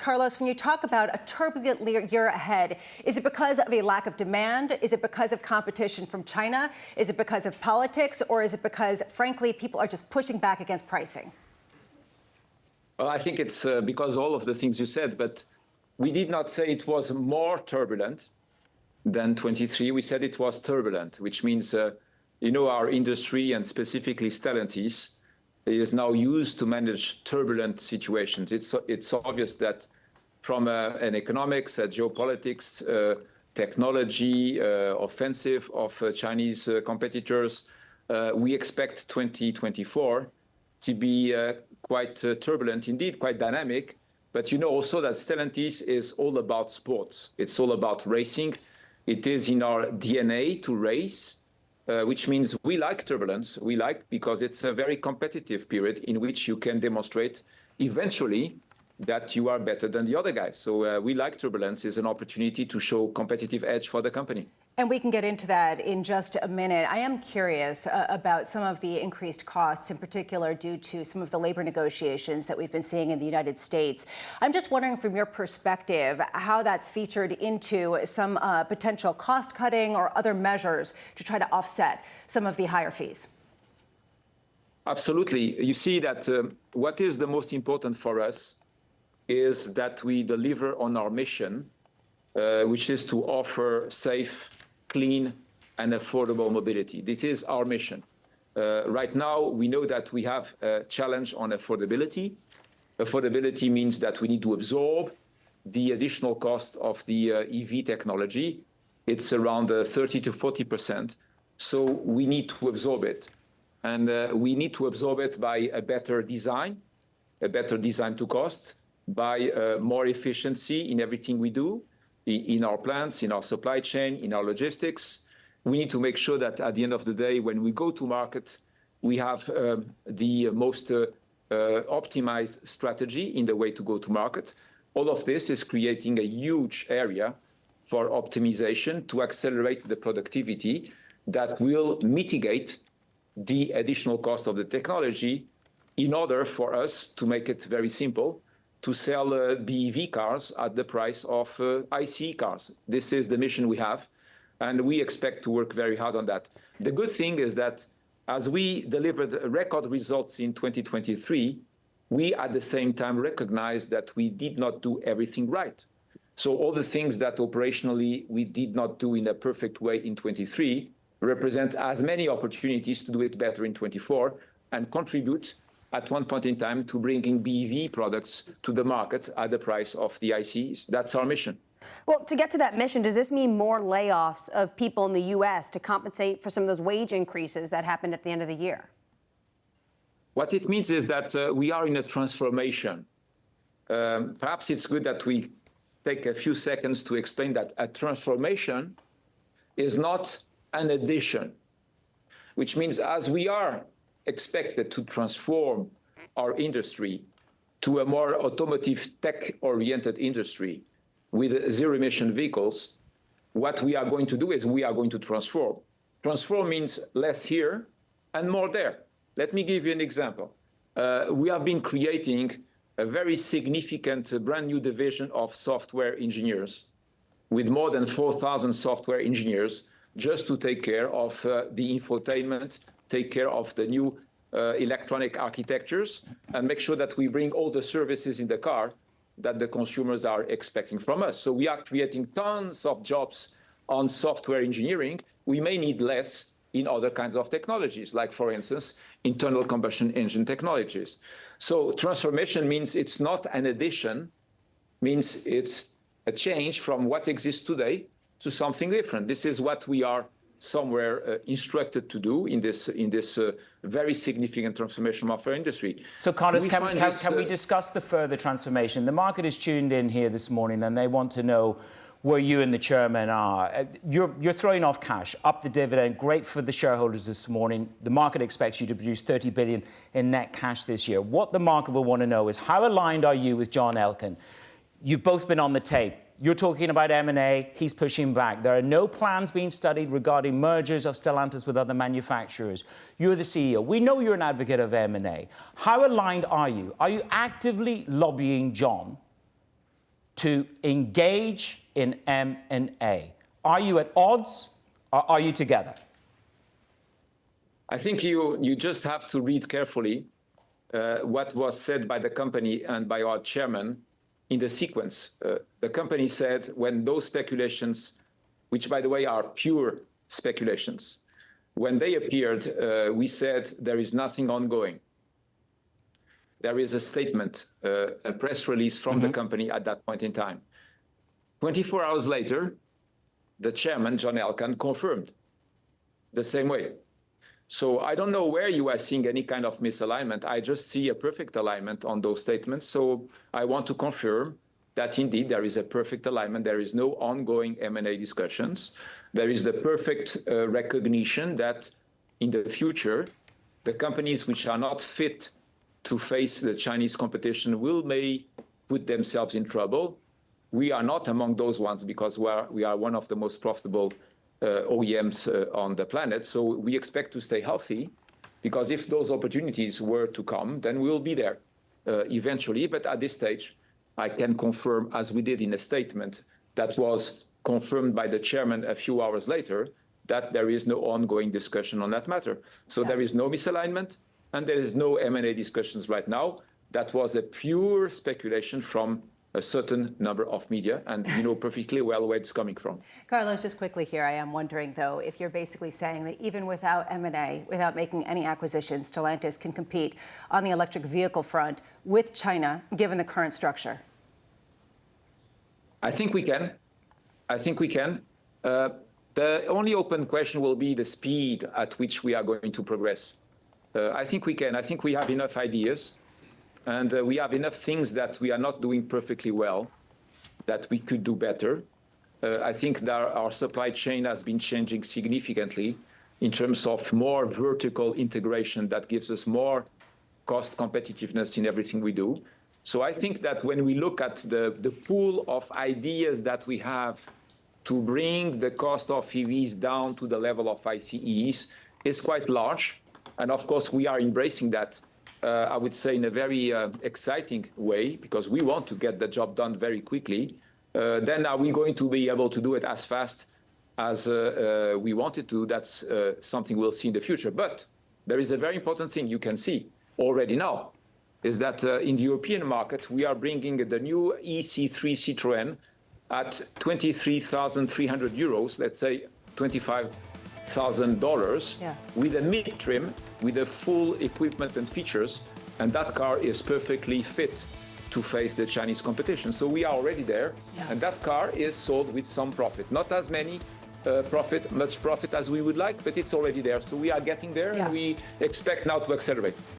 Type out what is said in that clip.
Carlos, when you talk about a turbulent year ahead, is it because of a lack of demand? Is it because of competition from China? Is it because of politics? Or is it because, frankly, people are just pushing back against pricing? Well, I think it's because all of the things you said, but we did not say it was more turbulent than 23. We said it was turbulent, which means, our industry and specifically Stellantis is now used to manage turbulent situations. It's obvious that from an economics, geopolitics, technology, offensive of Chinese competitors, we expect 2024 to be quite turbulent, indeed, quite dynamic. But you know also that Stellantis is all about sports. It's all about racing. It is in our DNA to race, which means we like turbulence. We like because it's a very competitive period in which you can demonstrate eventually that you are better than the other guys. So we like turbulence as an opportunity to show competitive edge for the company. And we can get into that in just a minute. I am curious about some of the increased costs, in particular due to some of the labor negotiations that we've been seeing in the United States. I'm just wondering from your perspective how that's featured into some potential cost cutting or other measures to try to offset some of the higher fees. Absolutely. You see that what is the most important for us is that we deliver on our mission, which is to offer safe, clean, and affordable mobility. This is our mission. Right now, we know that we have a challenge on affordability. Affordability means that we need to absorb the additional cost of the EV technology. It's around 30 to 40%. So we need to absorb it. And we need to absorb it by a better design to cost, by more efficiency in everything we do, in our plants, in our supply chain, in our logistics. We need to make sure that at the end of the day, when we go to market, we have the most optimized strategy in the way to go to market. All of this is creating a huge area for optimization to accelerate the productivity that will mitigate the additional cost of the technology in order for us to make it very simple to sell BEV cars at the price of ICE cars. This is the mission we have, and we expect to work very hard on that. The good thing is that as we delivered record results in 2023, we at the same time recognize that we did not do everything right. So all the things that operationally we did not do in a perfect way in 23 represent as many opportunities to do it better in 24 and contribute at one point in time to bringing BEV products to the market at the price of the ICEs. That's our mission. Well, to get to that mission, does this mean more layoffs of people in the U.S. to compensate for some of those wage increases that happened at the end of the year? What it means is that we are in a transformation. Perhaps it's good that we take a few seconds to explain that a transformation is not an addition, which means as we are expected to transform our industry to a more automotive tech-oriented industry with zero-emission vehicles, what we are going to do is we are going to transform. Transform means less here and more there. Let me give you an example. We have been creating a very significant brand new division of software engineers with more than 4,000 software engineers just to take care of the infotainment, take care of the new electronic architectures, and make sure that we bring all the services in the car that the consumers are expecting from us. So we are creating tons of jobs on software engineering. We may need less in other kinds of technologies, like, for instance, internal combustion engine technologies. So transformation means it's not an addition, means it's a change from what exists today to something different. This is what we are somewhere instructed to do in this very significant transformation of our industry. So, Carlos, can we discuss the further transformation? The market is tuned in here this morning, and they want to know where you and the chairman are. You're throwing off cash, up the dividend, great for the shareholders this morning. The market expects you to produce $30 billion in net cash this year. What the market will want to know is how aligned are you with John Elkann? You've both been on the tape. You're talking about M&A, he's pushing back. There are no plans being studied regarding mergers of Stellantis with other manufacturers. You're the CEO. We know you're an advocate of M&A. How aligned are you? Are you actively lobbying John to engage in M&A. Are you at odds or are you together? I think you just have to read carefully what was said by the company and by our chairman in the sequence. The company said when those speculations, which by the way are pure speculations, when they appeared, we said there is nothing ongoing. There is a statement, a press release from the company at that point in time. 24 hours later, the chairman, John Elkann, confirmed the same way. So I don't know where you are seeing any kind of misalignment. I just see a perfect alignment on those statements. So I want to confirm that indeed there is a perfect alignment. There is no ongoing M&A discussions. There is the perfect recognition that in the future, the companies which are not fit to face the Chinese competition may put themselves in trouble. We are not among those ones because we are one of the most profitable OEMs on the planet. So we expect to stay healthy because if those opportunities were to come, then we'll be there eventually. But at this stage, I can confirm, as we did in a statement that was confirmed by the chairman a few hours later, that there is no ongoing discussion on that matter. So there is no misalignment and there is no M&A discussions right now. That was a pure speculation from a certain number of media, and you know perfectly well where it's coming from. Carlos, just quickly here, I am wondering, though, if you're basically saying that even without M&A, without making any acquisitions, Stellantis can compete on the electric vehicle front with China, given the current structure. I think we can. I think we can. The only open question will be the speed at which we are going to progress. I think we can. I think we have enough ideas. And we have enough things that we are not doing perfectly well that we could do better. I think that our supply chain has been changing significantly in terms of more vertical integration that gives us more cost competitiveness in everything we do. So I think that when we look at the pool of ideas that we have to bring the cost of EVs down to the level of ICEs is quite large. And of course, we are embracing that. I would say in a very exciting way, because we want to get the job done very quickly. Then are we going to be able to do it as fast as we wanted to? That's something we'll see in the future. But there is a very important thing you can see already now, is that in the European market, we are bringing the new EC3 Citroën at 23,300 euros, let's say $25,000, with a mid-trim, with the full equipment and features, and that car is perfectly fit to face the Chinese competition. So we are already there, and that car is sold with some profit. Not as much profit as we would like, but it's already there. So we are getting there, and we expect now to accelerate.